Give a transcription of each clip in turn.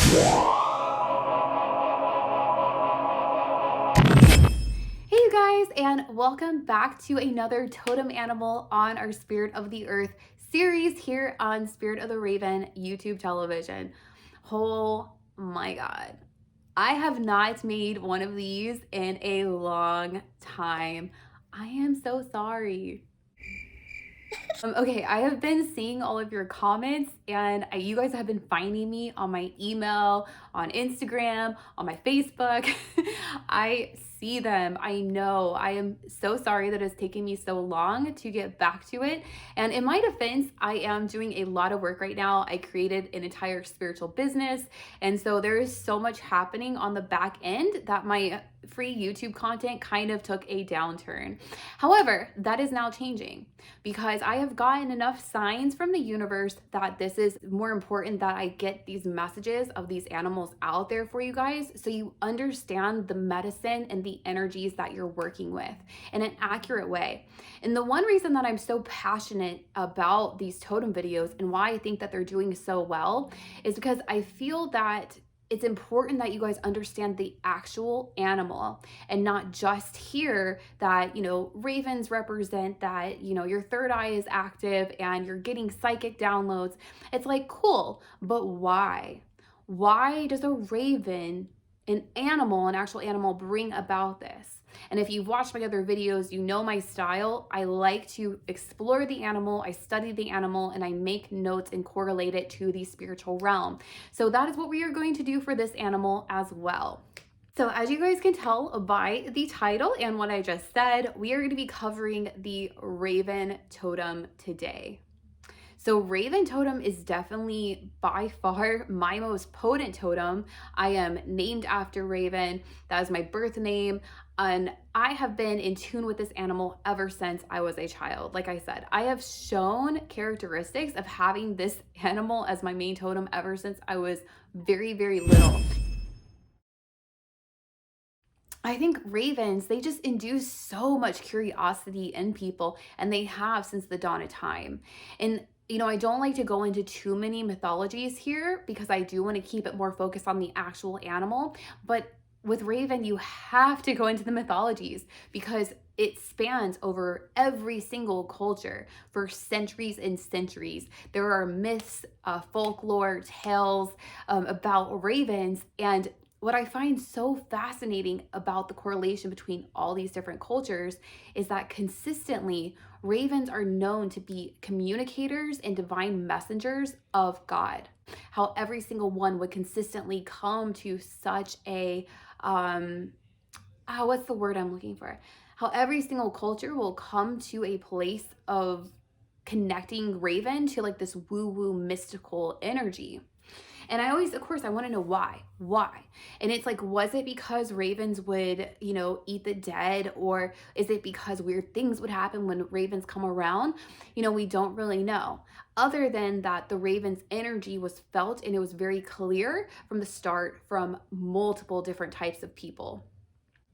Hey you guys, and welcome back to another totem animal on our Spirit of the Earth series here on Spirit of the Raven YouTube television. Oh my god. I have not made one of these in a long time. I am so sorry. Okay, I have been seeing all of your comments, and you guys have been finding me on my email, on Instagram, on my Facebook. I see them. I know. I am so sorry that it's taking me so long to get back to it. And in my defense, I am doing a lot of work right now. I created an entire spiritual business, and so there is so much happening on the back end that my free YouTube content kind of took a downturn. However, that is now changing because I have gotten enough signs from the universe that this is more important, that I get these messages of these animals out there for you guys so you understand the medicine and the energies that you're working with in an accurate way. And the one reason that I'm so passionate about these totem videos and why I think that they're doing so well is because I feel that it's important that you guys understand the actual animal and not just hear that, ravens represent that, your third eye is active and you're getting psychic downloads. It's like, cool, but why? Why does a raven, an actual animal, bring about this? And if you've watched my other videos, you know my style. I like to explore the animal, I study the animal, and I make notes and correlate it to the spiritual realm. So that is what we are going to do for this animal as well. So as you guys can tell by the title and what I just said, we are going to be covering the Raven totem today. So Raven totem is definitely by far my most potent totem. I am named after Raven. That is my birth name. And I have been in tune with this animal ever since I was a child. Like I said, I have shown characteristics of having this animal as my main totem ever since I was very, very little. I think ravens, they just induce so much curiosity in people, and they have since the dawn of time. And I don't like to go into too many mythologies here because I do want to keep it more focused on the actual animal. But with Raven, you have to go into the mythologies because it spans over every single culture for centuries and centuries. There are myths, folklore, tales about ravens. And what I find so fascinating about the correlation between all these different cultures is that consistently ravens are known to be communicators and divine messengers of God. How every single one would consistently come to such a what's the word I'm looking for? How every single culture will come to a place of connecting Raven to like this woo-woo mystical energy. And I always, of course, I want to know why. And it's like, was it because ravens would, eat the dead? Or is it because weird things would happen when ravens come around? We don't really know. Other than that, the raven's energy was felt and it was very clear from the start from multiple different types of people.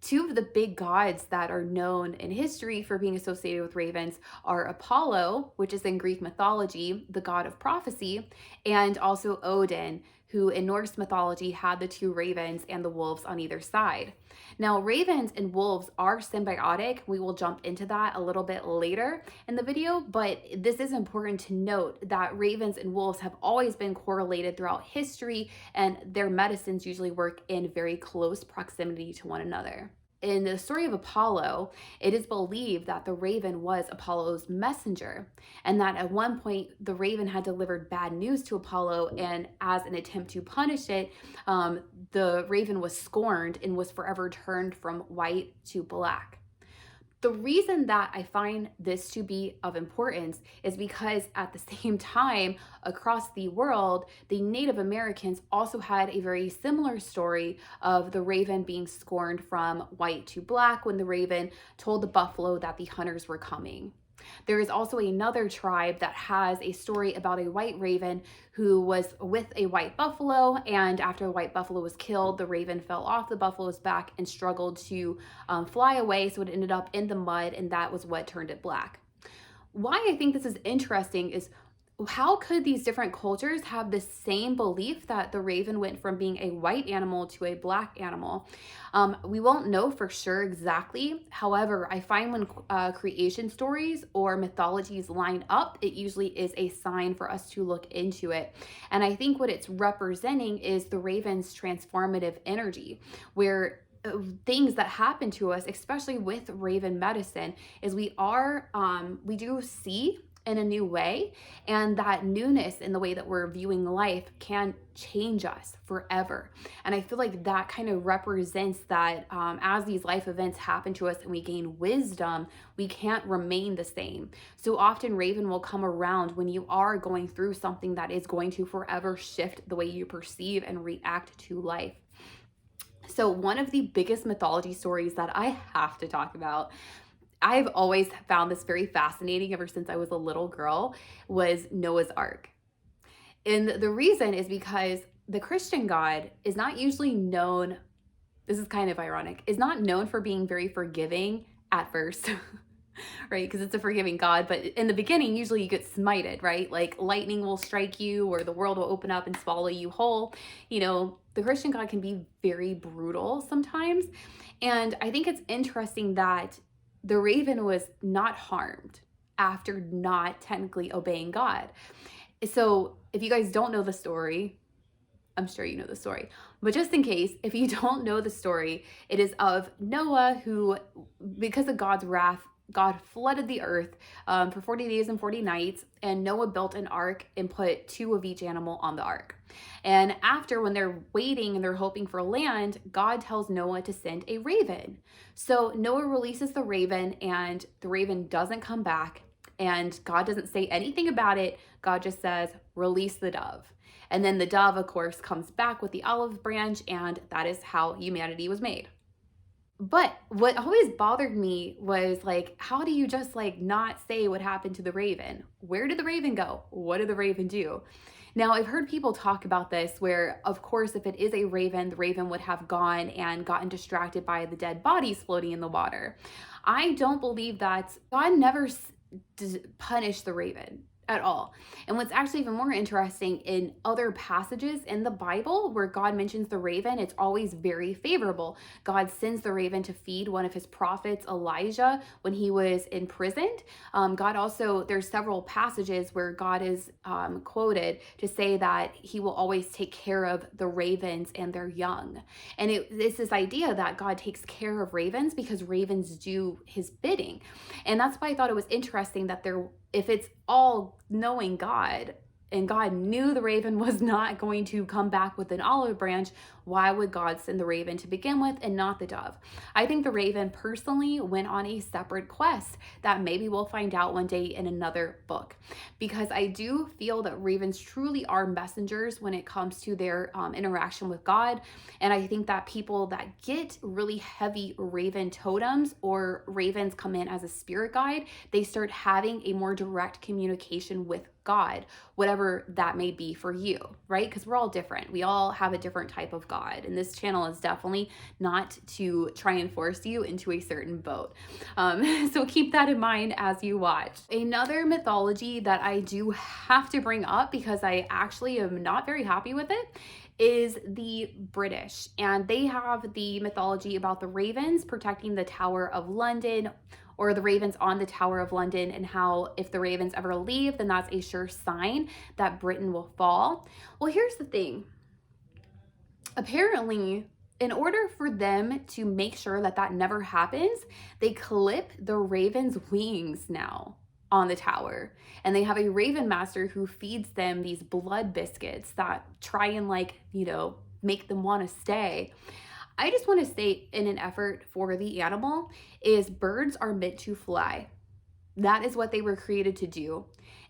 Two of the big gods that are known in history for being associated with ravens are Apollo, which is in Greek mythology, the god of prophecy, and also Odin, who in Norse mythology had the two ravens and the wolves on either side. Now, ravens and wolves are symbiotic. We will jump into that a little bit later in the video, but this is important to note that ravens and wolves have always been correlated throughout history, and their medicines usually work in very close proximity to one another. In the story of Apollo, it is believed that the raven was Apollo's messenger, and that at one point the raven had delivered bad news to Apollo, and as an attempt to punish it, the raven was scorned and was forever turned from white to black. The reason that I find this to be of importance is because at the same time, across the world, the Native Americans also had a very similar story of the raven being scorned from white to black when the raven told the buffalo that the hunters were coming. There is also another tribe that has a story about a white raven who was with a white buffalo, and after the white buffalo was killed, the raven fell off the buffalo's back and struggled to fly away, so it ended up in the mud, and that was what turned it black. Why I think this is interesting is how could these different cultures have the same belief that the raven went from being a white animal to a black animal? We won't know for sure exactly. However, I find when creation stories or mythologies line up, it usually is a sign for us to look into it. And I think what it's representing is the raven's transformative energy, where things that happen to us, especially with raven medicine, is we do see in a new way, and that newness in the way that we're viewing life can change us forever. And I feel like that kind of represents that as these life events happen to us and we gain wisdom, we can't remain the same. So often raven will come around when you are going through something that is going to forever shift the way you perceive and react to life. So one of the biggest mythology stories that I have to talk about, I've always found this very fascinating ever since I was a little girl, was Noah's Ark. And the reason is because the Christian God is not usually known, this is kind of ironic, is not known for being very forgiving at first, right? Because it's a forgiving God, but in the beginning, usually you get smited, right? Like lightning will strike you or the world will open up and swallow you whole. You know, the Christian God can be very brutal sometimes. And I think it's interesting that the raven was not harmed after not technically obeying God. So if you guys don't know the story, I'm sure you know the story, but just in case, if you don't know the story, it is of Noah who, because of God's wrath, God flooded the earth for 40 days and 40 nights, and Noah built an ark and put 2 of each animal on the ark. And after, when they're waiting and they're hoping for land, God tells Noah to send a raven. So Noah releases the raven, and the raven doesn't come back, and God doesn't say anything about it. God just says, release the dove. And then the dove, of course, comes back with the olive branch, and that is how humanity was made. But what always bothered me was like, how do you just like not say what happened to the raven? Where did the raven go? What did the raven do? Now, I've heard people talk about this where, of course, if it is a raven, the raven would have gone and gotten distracted by the dead bodies floating in the water. I don't believe that. God never punished the raven at all. And what's actually even more interesting, in other passages in the Bible where God mentions the raven, it's always very favorable. God sends the raven to feed one of his prophets, Elijah, when he was imprisoned. God also, there's several passages where God is quoted to say that he will always take care of the ravens and their young. And it's this idea that God takes care of ravens because ravens do his bidding. And that's why I thought it was interesting that if it's all knowing God, and God knew the raven was not going to come back with an olive branch, why would God send the raven to begin with and not the dove? I think the raven personally went on a separate quest that maybe we'll find out one day in another book, because I do feel that ravens truly are messengers when it comes to their interaction with God. And I think that people that get really heavy raven totems, or ravens come in as a spirit guide, they start having a more direct communication with God, whatever that may be for you, right? Because we're all different. We all have a different type of God. And this channel is definitely not to try and force you into a certain boat. So keep that in mind as you watch. Another mythology that I do have to bring up, because I actually am not very happy with it, is the British. And they have the mythology about the ravens protecting the Tower of London, or the ravens on the Tower of London, and how if the ravens ever leave, then that's a sure sign that Britain will fall. Well, here's the thing. Apparently, in order for them to make sure that that never happens, they clip the raven's wings now on the tower. And they have a raven master who feeds them these blood biscuits that try and make them want to stay. I just want to state, in an effort for the animal, is birds are meant to fly. That is what they were created to do.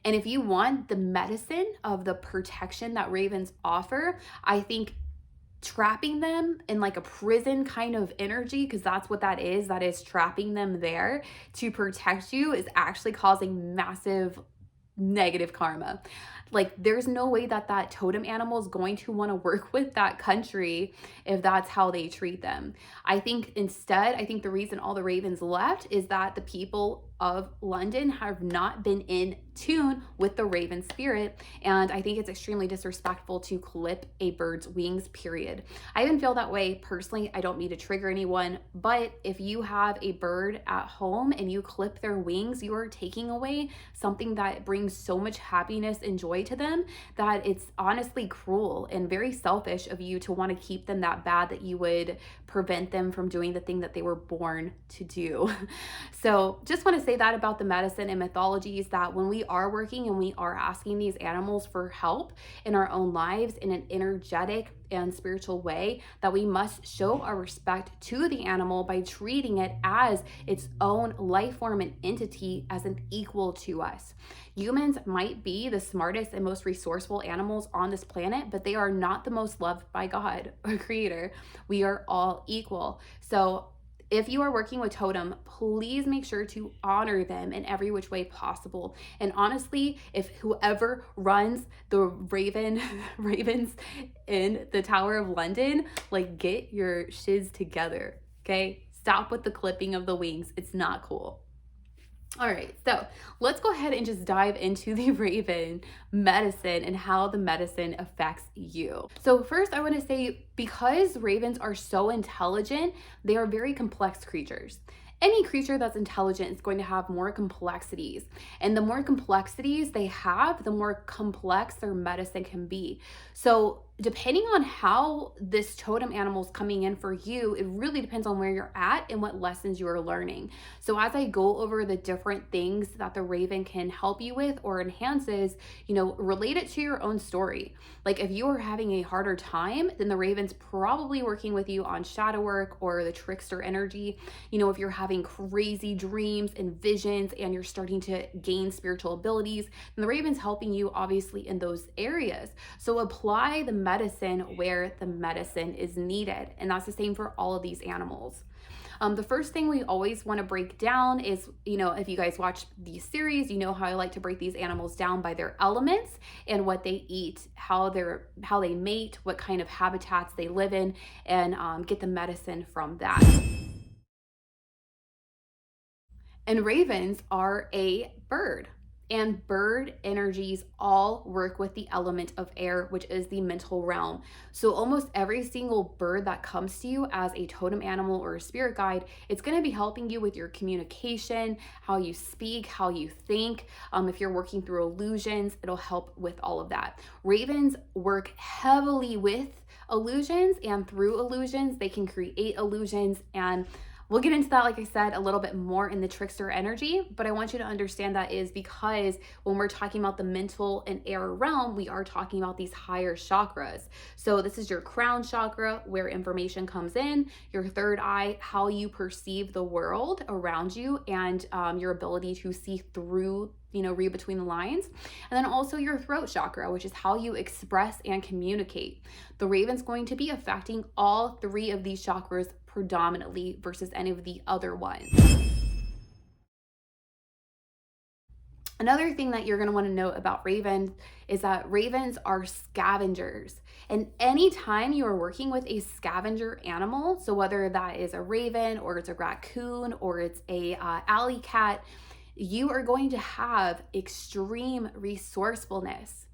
And if you want the medicine of the protection that ravens offer, I think trapping them in like a prison kind of energy, because that's what that is trapping them there to protect you, is actually causing massive negative karma. Like, there's no way that that totem animal is going to want to work with that country if that's how they treat them. I think instead, the reason all the ravens left is that the people of London have not been in tune with the Raven spirit, and I think it's extremely disrespectful to clip a bird's wings, period. I even feel that way personally. I don't mean to trigger anyone, but if you have a bird at home and you clip their wings, you are taking away something that brings so much happiness and joy to them that it's honestly cruel and very selfish of you to want to keep them that bad that you would prevent them from doing the thing that they were born to do. So just want to say that about the medicine and mythologies, that when we are working and we are asking these animals for help in our own lives in an energetic and spiritual way, that we must show our respect to the animal by treating it as its own life form and entity, as an equal to us. Humans might be the smartest and most resourceful animals on this planet, but they are not the most loved by God, our creator. We are all equal. So if you are working with Totem, please make sure to honor them in every which way possible. And honestly, if whoever runs the ravens in the Tower of London, like, get your shiz together, okay? Stop with the clipping of the wings. It's not cool. All right, so let's go ahead and just dive into the Raven medicine and how the medicine affects you. So first, I want to say, because ravens are so intelligent, they are very complex creatures. Any creature that's intelligent is going to have more complexities. And the more complexities they have, the more complex their medicine can be. So depending on how this totem animal is coming in for you, it really depends on where you're at and what lessons you are learning. So as I go over the different things that the Raven can help you with or enhances, relate it to your own story. Like, if you are having a harder time, then the Raven's probably working with you on shadow work or the trickster energy. If you're having crazy dreams and visions and you're starting to gain spiritual abilities, then the Raven's helping you obviously in those areas. So apply the medicine where the medicine is needed. And that's the same for all of these animals. The first thing we always want to break down is, if you guys watch these series, you know how I like to break these animals down by their elements and what they eat, how they mate, what kind of habitats they live in, and get the medicine from that. And ravens are a bird. And bird energies all work with the element of air, which is the mental realm. So almost every single bird that comes to you as a totem animal or a spirit guide, it's going to be helping you with your communication, how you speak, how you think. If you're working through illusions, it'll help with all of that. Ravens work heavily with illusions, and through illusions, they can create illusions, and we'll get into that, like I said, a little bit more in the trickster energy, but I want you to understand that is because when we're talking about the mental and air realm, we are talking about these higher chakras. So this is your crown chakra, where information comes in, your third eye, how you perceive the world around you, and your ability to see through, read between the lines. And then also your throat chakra, which is how you express and communicate. The Raven's going to be affecting all three of these chakras predominantly versus any of the other ones. Another thing that you're going to want to note about ravens is that ravens are scavengers. And anytime you are working with a scavenger animal, so whether that is a raven or it's a raccoon or it's a alley cat, you are going to have extreme resourcefulness.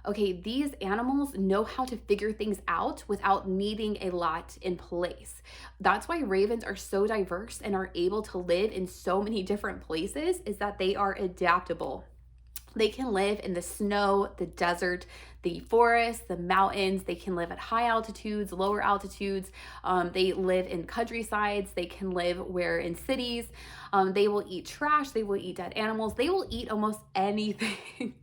Okay, these animals know how to figure things out without needing a lot in place. That's why ravens are so diverse and are able to live in so many different places, is that they are adaptable. They can live in the snow, the desert, the forest, the mountains. They can live at high altitudes, lower altitudes. They live in countrysides. They can live in cities. They will eat trash. They will eat dead animals. They will eat almost anything.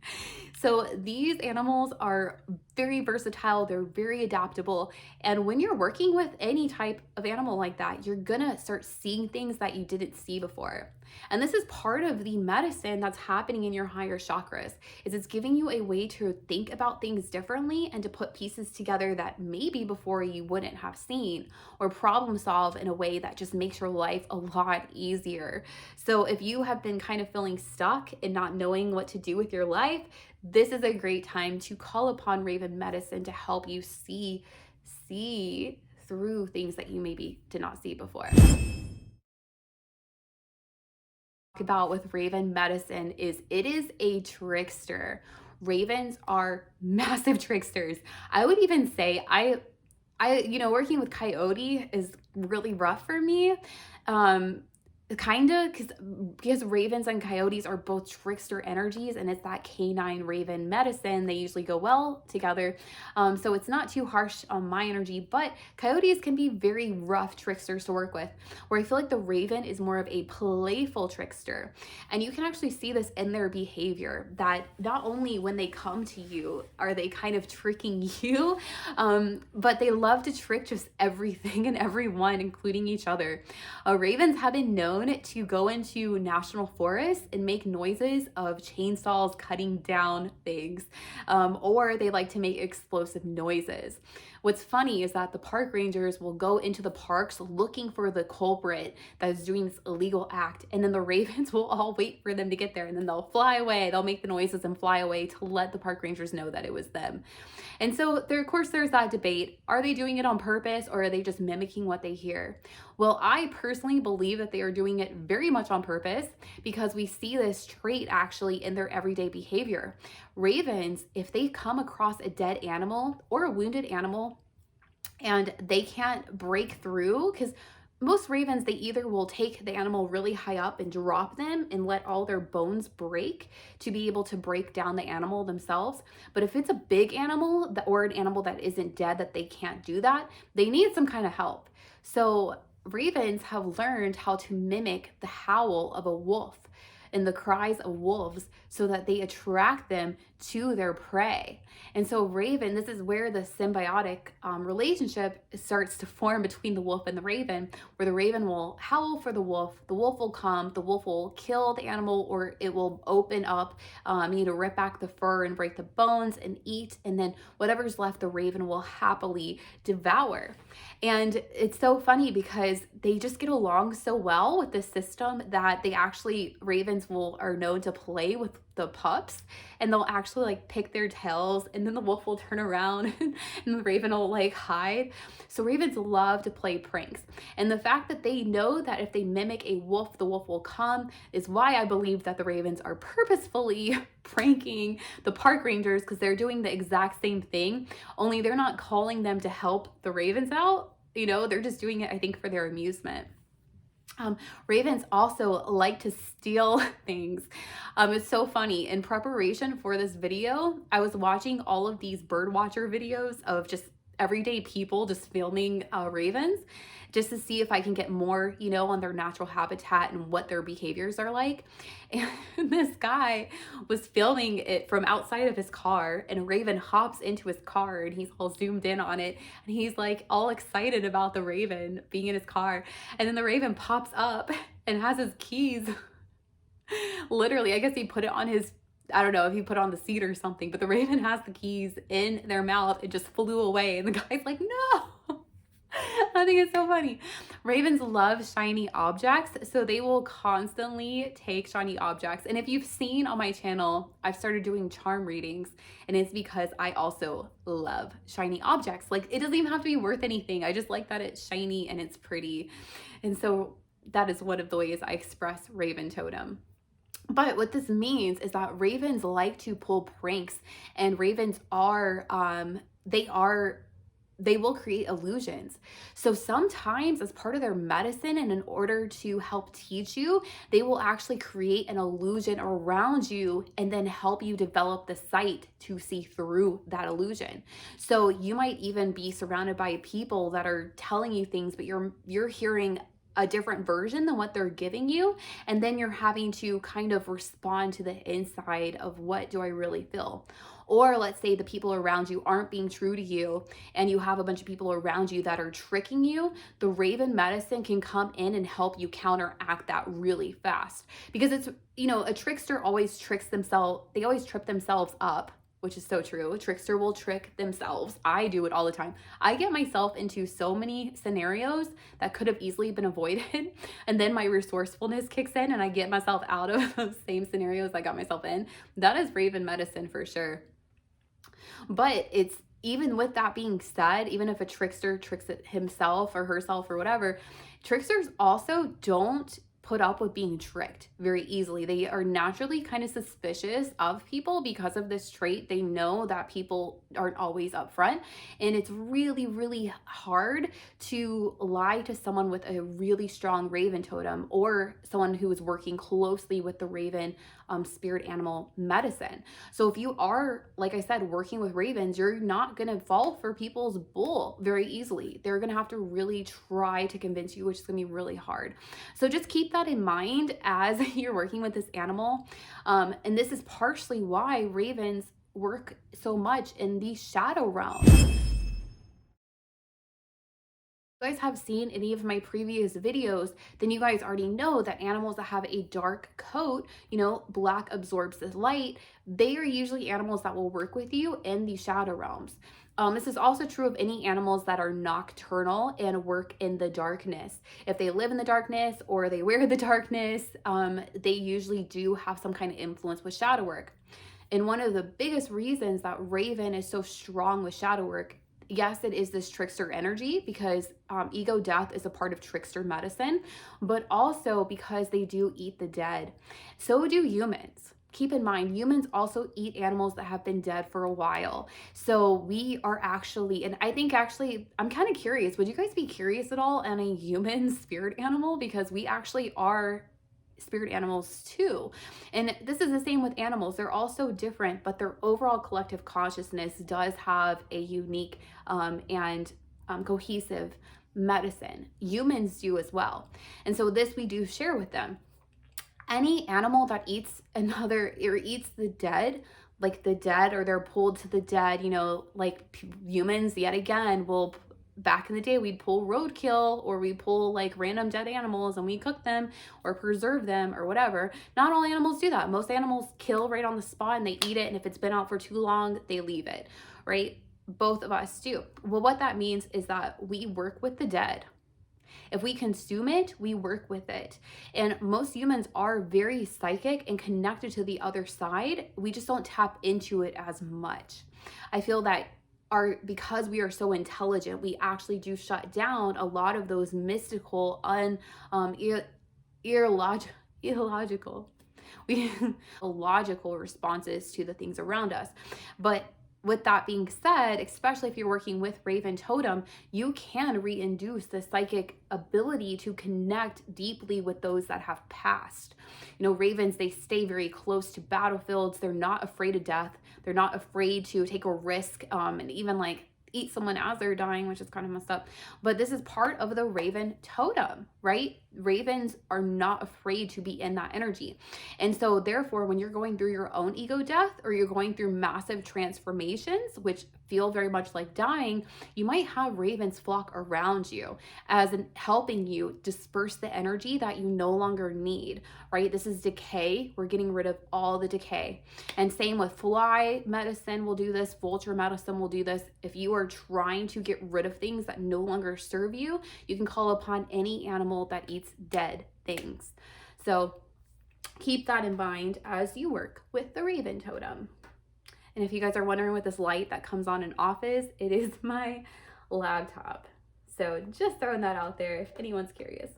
So these animals are very versatile. They're very adaptable. And when you're working with any type of animal like that, you're gonna start seeing things that you didn't see before. And this is part of the medicine that's happening in your higher chakras, is it's giving you a way to think about things differently and to put pieces together that maybe before you wouldn't have seen, or problem solve in a way that just makes your life a lot easier. So if you have been kind of feeling stuck and not knowing what to do with your life, this is a great time to call upon Raven medicine to help you see through things that you maybe did not see before. about with Raven medicine is it is a trickster. Ravens are massive tricksters. I would even say working with coyote is really rough for me. Kind of because ravens and coyotes are both trickster energies, and it's that canine raven medicine. They usually go well together. So it's not too harsh on my energy, but coyotes can be very rough tricksters to work with, where I feel like the raven is more of a playful trickster. And you can actually see this in their behavior, that not only when they come to you are they kind of tricking you, but they love to trick just everything and everyone, including each other. Ravens have been known to go into national forests and make noises of chainsaws cutting down things, or they like to make explosive noises. What's funny is that the park rangers will go into the parks looking for the culprit that is doing this illegal act, and then the ravens will all wait for them to get there, and then they'll fly away. They'll make the noises and fly away to let the park rangers know that it was them. And so there, of course, there's that debate. Are they doing it on purpose, or are they just mimicking what they hear? Well, I personally believe that they are doing it very much on purpose, because we see this trait actually in their everyday behavior. Ravens, if they come across a dead animal or a wounded animal and they can't break through, because most ravens, they either will take the animal really high up and drop them and let all their bones break to be able to break down the animal themselves. But if it's a big animal or an animal that isn't dead, that they can't do that, they need some kind of help. So ravens have learned how to mimic the howl of a wolf and the cries of wolves so that they attract them to their prey. And so raven, this is where the symbiotic relationship starts to form between the wolf and the raven, where the raven will howl for the wolf will come, the wolf will kill the animal, or it will open up, rip back the fur and break the bones and eat, and then whatever's left the raven will happily devour. And it's so funny because they just get along so well with this system that they actually, ravens are known to play with the pups, and they'll actually like pick their tails, and then the wolf will turn around and the raven will like hide. So ravens love to play pranks, and the fact that they know that if they mimic a wolf, the wolf will come, is why I believe that the ravens are purposefully pranking the park rangers, because they're doing the exact same thing, only they're not calling them to help the ravens out. They're just doing it, I think, for their amusement. Ravens also like to steal things. It's so funny. In preparation for this video, I was watching all of these birdwatcher videos of just everyday people just filming ravens, just to see if I can get more, on their natural habitat and what their behaviors are like. And this guy was filming it from outside of his car, and a raven hops into his car, and he's all zoomed in on it, and he's like all excited about the raven being in his car. And then the raven pops up and has his keys. Literally, I guess he put it on his, I don't know if he put it on the seat or something, but the raven has the keys in their mouth. It just flew away, and the guy's like, no. I think it's so funny. Ravens love shiny objects, so they will constantly take shiny objects. And if you've seen on my channel, I've started doing charm readings, and it's because I also love shiny objects. Like, it doesn't even have to be worth anything. I just like that it's shiny and it's pretty. And so that is one of the ways I express Raven Totem. But what this means is that ravens like to pull pranks, and ravens are, they will create illusions. So sometimes as part of their medicine, and in order to help teach you, they will actually create an illusion around you and then help you develop the sight to see through that illusion. So you might even be surrounded by people that are telling you things, but you're hearing a different version than what they're giving you, and then you're having to kind of respond to the inside of, what do I really feel? Or let's say the people around you aren't being true to you, and you have a bunch of people around you that are tricking you. The raven medicine can come in and help you counteract that really fast, because it's, a trickster always tricks themselves. They always trip themselves up, which is so true. A trickster will trick themselves. I do it all the time. I get myself into so many scenarios that could have easily been avoided, and then my resourcefulness kicks in and I get myself out of those same scenarios I got myself in. That is raven medicine for sure. But it's, even with that being said, even if a trickster tricks it himself or herself or whatever, tricksters also don't put up with being tricked very easily. They are naturally kind of suspicious of people because of this trait. They know that people aren't always upfront, and it's really, really hard to lie to someone with a really strong Raven totem or someone who is working closely with the Raven spirit animal medicine. So if you are, like I said, working with Ravens, you're not going to fall for people's bull very easily. They're going to have to really try to convince you, which is going to be really hard. So just keep that in mind as you're working with this animal. And this is partially why Ravens work so much in the shadow realm. You guys have seen any of my previous videos, then you guys already know that animals that have a dark coat, you know, black absorbs the light, they are usually animals that will work with you in the shadow realms. This is also true of any animals that are nocturnal and work in the darkness. If they live in the darkness or they wear the darkness, they usually do have some kind of influence with shadow work. And one of the biggest reasons that Raven is so strong with shadow work, yes, it is this trickster energy because ego death is a part of trickster medicine, but also because they do eat the dead. So do humans. Keep in mind, humans also eat animals that have been dead for a while. So we are actually, and I think actually, I'm kind of curious, would you guys be curious at all on a human spirit animal? Because we actually are spirit animals too. And this is the same with animals. They're also different, but their overall collective consciousness does have a unique and cohesive medicine. Humans do as well. And so this we do share with them. Any animal that eats another or eats the dead, like the dead, or they're pulled to the dead, you know, like humans yet again will, back in the day, we'd pull roadkill or we pull like random dead animals and we cook them or preserve them or whatever. Not all animals do that. Most animals kill right on the spot and they eat it. And if it's been out for too long, they leave it, right? Both of us do. Well, what that means is that we work with the dead. If we consume it, we work with it. And most humans are very psychic and connected to the other side. We just don't tap into it as much. I feel that because we are so intelligent, we actually do shut down a lot of those mystical, illogical responses to the things around us. But with that being said, especially if you're working with Raven Totem, you can reinduce the psychic ability to connect deeply with those that have passed. You know, Ravens, they stay very close to battlefields. They're not afraid of death. They're not afraid to take a risk and even like eat someone as they're dying, which is kind of messed up. But this is part of the Raven Totem, right? Ravens are not afraid to be in that energy. And so therefore, when you're going through your own ego death or you're going through massive transformations, which feel very much like dying, you might have ravens flock around you as in helping you disperse the energy that you no longer need, right? This is decay. We're getting rid of all the decay. And same with fly medicine will do this, vulture medicine will do this. If you are trying to get rid of things that no longer serve you, you can call upon any animal that eats dead things. So keep that in mind as you work with the Raven Totem. And if you guys are wondering what this light that comes on and off is, it is my laptop. So just throwing that out there if anyone's curious.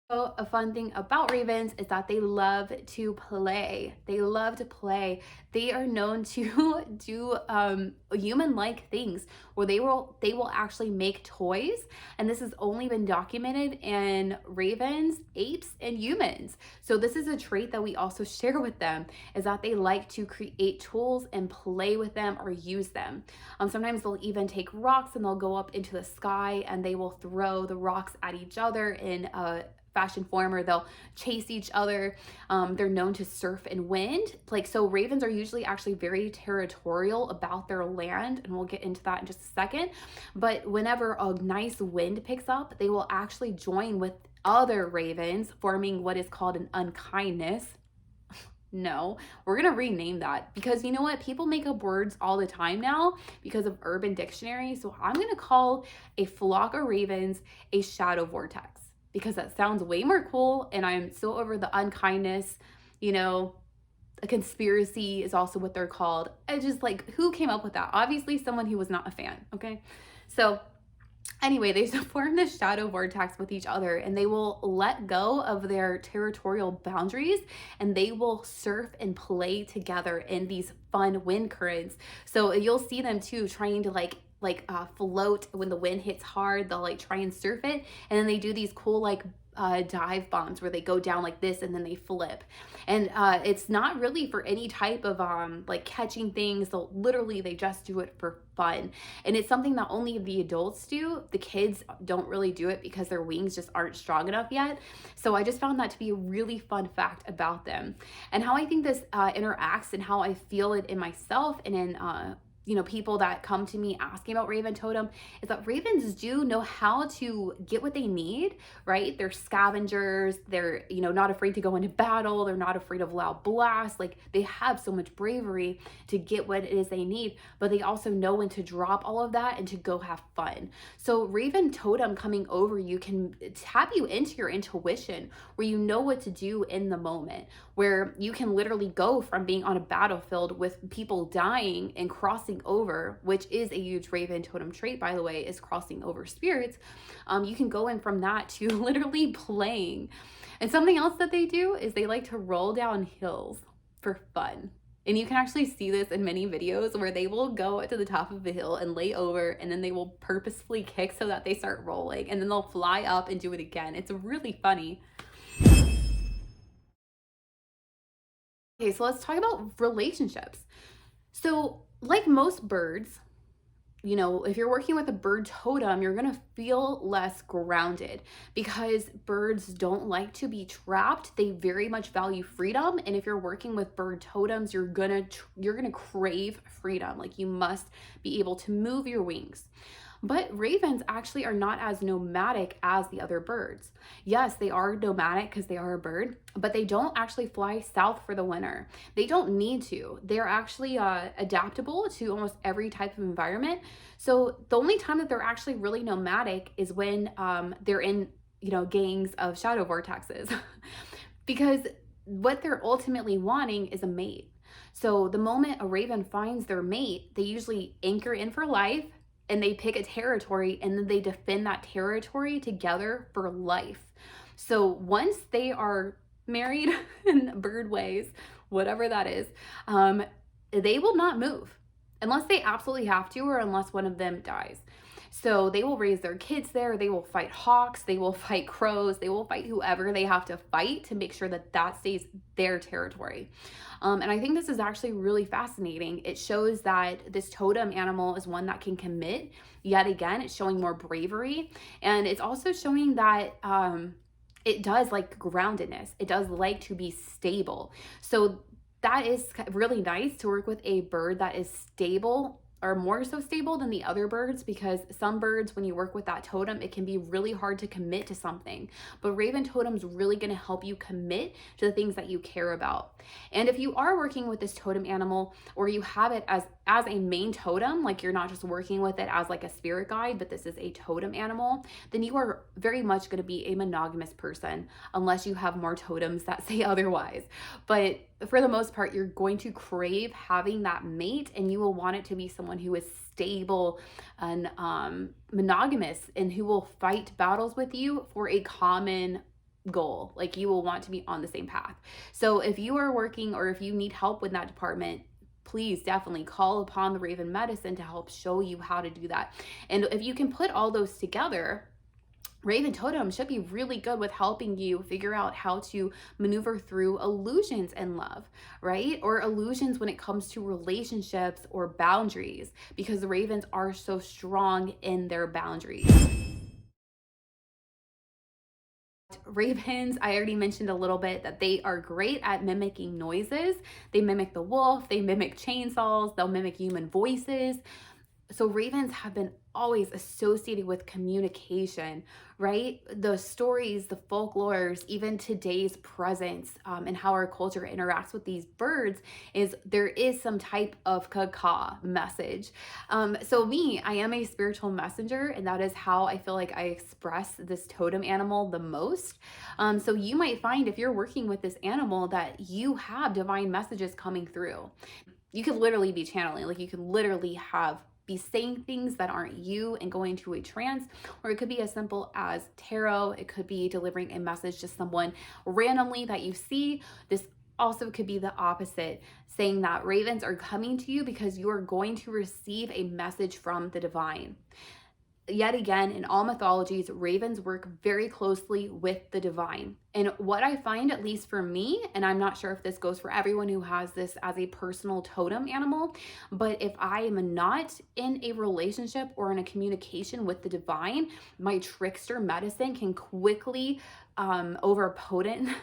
So a fun thing about ravens is that they love to play. They love to play. They are known to do human-like things where they will actually make toys, and this has only been documented in ravens, apes, and humans. So this is a trait that we also share with them, is that they like to create tools and play with them or use them. Sometimes they'll even take rocks and they'll go up into the sky and they will throw the rocks at each other in a fashion form, or they'll chase each other. They're known to surf in wind. So ravens are usually actually very territorial about their land, and we'll get into that in just a second. But whenever a nice wind picks up, they will actually join with other ravens, forming what is called an unkindness. No, we're gonna rename that, because you know what? People make up words all the time now because of Urban Dictionary. So I'm gonna call a flock of ravens a shadow vortex, because that sounds way more cool, and I'm so over the unkindness. You know, a conspiracy is also what they're called. I just who came up with that? Obviously someone who was not a fan, okay? So Anyway, they form this shadow vortex with each other, and they will let go of their territorial boundaries, and they will surf and play together in these fun wind currents. So you'll see them too trying to float when the wind hits hard. They'll like try and surf it, and then they do these cool dive bombs where they go down like this and then they flip. And it's not really for any type of like catching things. So literally they just do it for fun. And it's something that only the adults do. The kids don't really do it because their wings just aren't strong enough yet. So I just found that to be a really fun fact about them. And how I think this interacts and how I feel it in myself and in people that come to me asking about Raven Totem is that ravens do know how to get what they need, right? They're scavengers. They're, not afraid to go into battle. They're not afraid of loud blasts. Like, they have so much bravery to get what it is they need, but they also know when to drop all of that and to go have fun. So Raven Totem coming over you can tap you into your intuition, where you know what to do in the moment, where you can literally go from being on a battlefield with people dying and crossing over, which is a huge Raven Totem trait, by the way, is crossing over spirits. You can go in from that to literally playing. And something else that they do is they like to roll down hills for fun. And you can actually see this in many videos where they will go to the top of a hill and lay over, and then they will purposefully kick so that they start rolling, and then they'll fly up and do it again. It's really funny. Okay, so let's talk about relationships. So like most birds, if you're working with a bird totem, you're going to feel less grounded because birds don't like to be trapped. They very much value freedom. And if you're working with bird totems, you're going to crave freedom. Like, you must be able to move your wings. But ravens actually are not as nomadic as the other birds. Yes, they are nomadic because they are a bird, but they don't actually fly south for the winter. They don't need to. They're actually adaptable to almost every type of environment. So the only time that they're actually really nomadic is when they're in, gangs of shadow vortexes. Because what they're ultimately wanting is a mate. So the moment a raven finds their mate, they usually anchor in for life, and they pick a territory, and then they defend that territory together for life. So once they are married in bird ways, whatever that is, they will not move unless they absolutely have to, or unless one of them dies. So they will raise their kids there. They will fight hawks. They will fight crows. They will fight whoever they have to fight to make sure that that stays their territory. And I think this is actually really fascinating. It shows that this totem animal is one that can commit. Yet again, it's showing more bravery. And it's also showing that it does like groundedness. It does like to be stable. So that is really nice to work with a bird that is stable, or more so stable than the other birds, because some birds, when you work with that totem, it can be really hard to commit to something. But Raven Totem's really going to help you commit to the things that you care about. And if you are working with this totem animal, or you have it as a main totem, like you're not just working with it as like a spirit guide, but this is a totem animal, then you are very much going to be a monogamous person, unless you have more totems that say otherwise. But for the most part, you're going to crave having that mate, and you will want it to be someone who is stable and monogamous, and who will fight battles with you for a common goal. Like, you will want to be on the same path. So if you are working, or if you need help with that department, please definitely call upon the Raven Medicine to help show you how to do that. And if you can put all those together, Raven Totem should be really good with helping you figure out how to maneuver through illusions in love, right? Or illusions when it comes to relationships or boundaries, because the ravens are so strong in their boundaries. Ravens, I already mentioned a little bit that they are great at mimicking noises. They mimic the wolf, they mimic chainsaws, they'll mimic human voices. So ravens have been always associated with communication, right? The stories, the folklores, even today's presence, and how our culture interacts with these birds, is there is some type of caca message. So me, I am a spiritual messenger, and that is how I feel like I express this totem animal the most. So you might find, if you're working with this animal, that you have divine messages coming through. You could literally be channeling, like you could literally have be saying things that aren't you and going into a trance, or it could be as simple as tarot. It could be delivering a message to someone randomly that you see. This also could be the opposite, saying that ravens are coming to you because you are going to receive a message from the divine. Yet again, in all mythologies, ravens work very closely with the divine. And what I find, at least for me, and I'm not sure if this goes for everyone who has this as a personal totem animal, but if I am not in a relationship or in a communication with the divine, my trickster medicine can quickly overpotent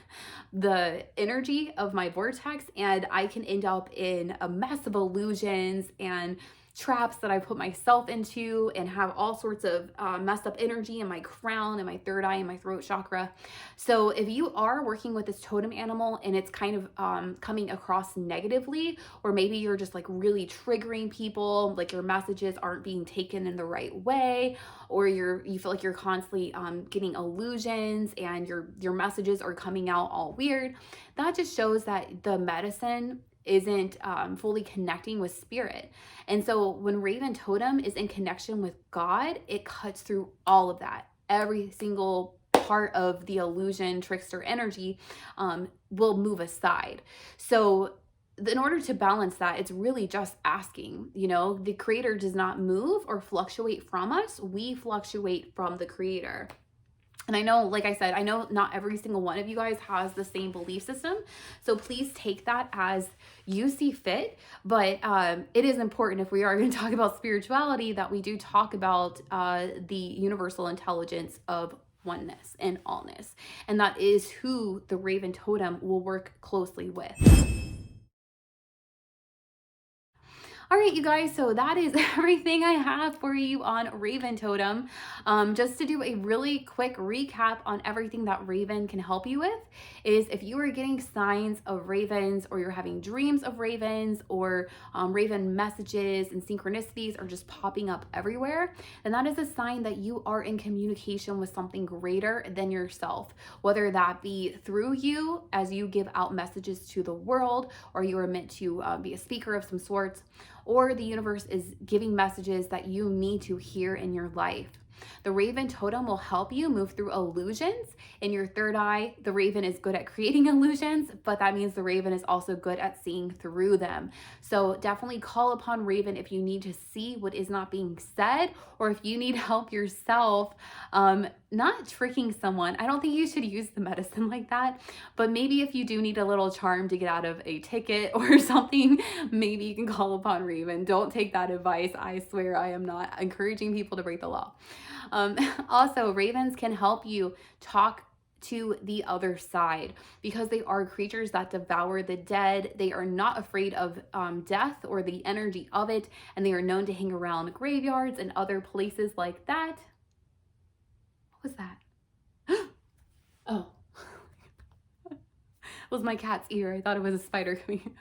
the energy of my vortex, and I can end up in a mess of illusions and traps that I put myself into, and have all sorts of messed up energy in my crown and my third eye and my throat chakra. So if you are working with this totem animal and it's kind of coming across negatively, or maybe you're just like really triggering people, like your messages aren't being taken in the right way, or you feel like you're constantly getting illusions and your messages are coming out all weird, that just shows that the medicine isn't fully connecting with spirit. And so when Raven Totem is in connection with God, it cuts through all of that. Every single part of the illusion, trickster energy will move aside. So in order to balance that, it's really just asking. You know, the creator does not move or fluctuate from us. We fluctuate from the creator. And I know, like I said, I know not every single one of you guys has the same belief system. So please take that as you see fit. But it is important, if we are going to talk about spirituality, that we do talk about the universal intelligence of oneness and allness. And that is who the Raven Totem will work closely with. All right, you guys, so that is everything I have for you on Raven Totem. Just to do a really quick recap on everything that Raven can help you with is, if you are getting signs of ravens, or you're having dreams of ravens, or raven messages and synchronicities are just popping up everywhere, then that is a sign that you are in communication with something greater than yourself, whether that be through you as you give out messages to the world, or you are meant to be a speaker of some sorts, or the universe is giving messages that you need to hear in your life. The Raven Totem will help you move through illusions in your third eye. The Raven is good at creating illusions, but that means the Raven is also good at seeing through them. So definitely call upon Raven if you need to see what is not being said, or if you need help yourself, not tricking someone. I don't think you should use the medicine like that, but maybe if you do need a little charm to get out of a ticket or something, maybe you can call upon Raven. Don't take that advice. I swear I am not encouraging people to break the law. Also, ravens can help you talk to the other side, because they are creatures that devour the dead. They are not afraid of death or the energy of it, and they are known to hang around graveyards and other places like that. What was that? Oh, it was my cat's ear. I thought it was a spider coming.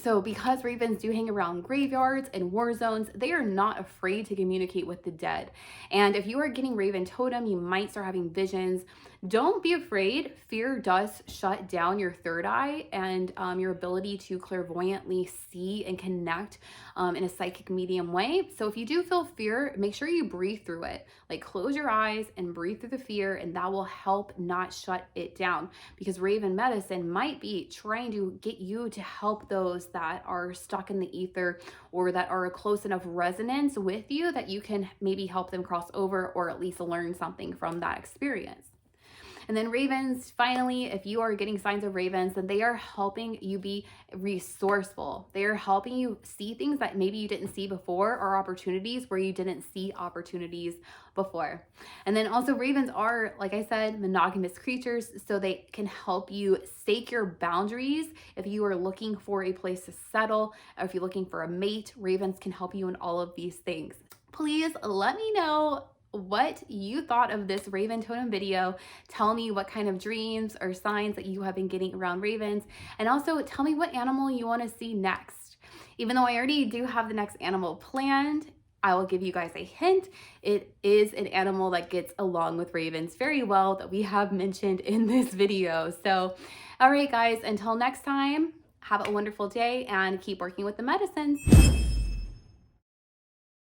So because ravens do hang around graveyards and war zones, they are not afraid to communicate with the dead. And if you are getting Raven Totem, you might start having visions. Don't be afraid. Fear does shut down your third eye and your ability to clairvoyantly see and connect in a psychic medium way. So if you do feel fear, make sure you breathe through it. Like, close your eyes and breathe through the fear, and that will help not shut it down, because Raven medicine might be trying to get you to help those that are stuck in the ether, or that are a close enough resonance with you that you can maybe help them cross over, or at least learn something from that experience. And then ravens, finally, if you are getting signs of ravens, then they are helping you be resourceful. They are helping you see things that maybe you didn't see before, or opportunities where you didn't see opportunities before. And then also, ravens are, like I said, monogamous creatures, so they can help you stake your boundaries. If you are looking for a place to settle, or if you're looking for a mate, ravens can help you in all of these things. Please let me know what you thought of this Raven Totem video. Tell me what kind of dreams or signs that you have been getting around ravens, and also tell me what animal you want to see next. Even though I already do have the next animal planned, I will give you guys a hint. It is an animal that gets along with ravens very well, that we have mentioned in this video. So, all right guys, until next time, have a wonderful day and keep working with the medicines.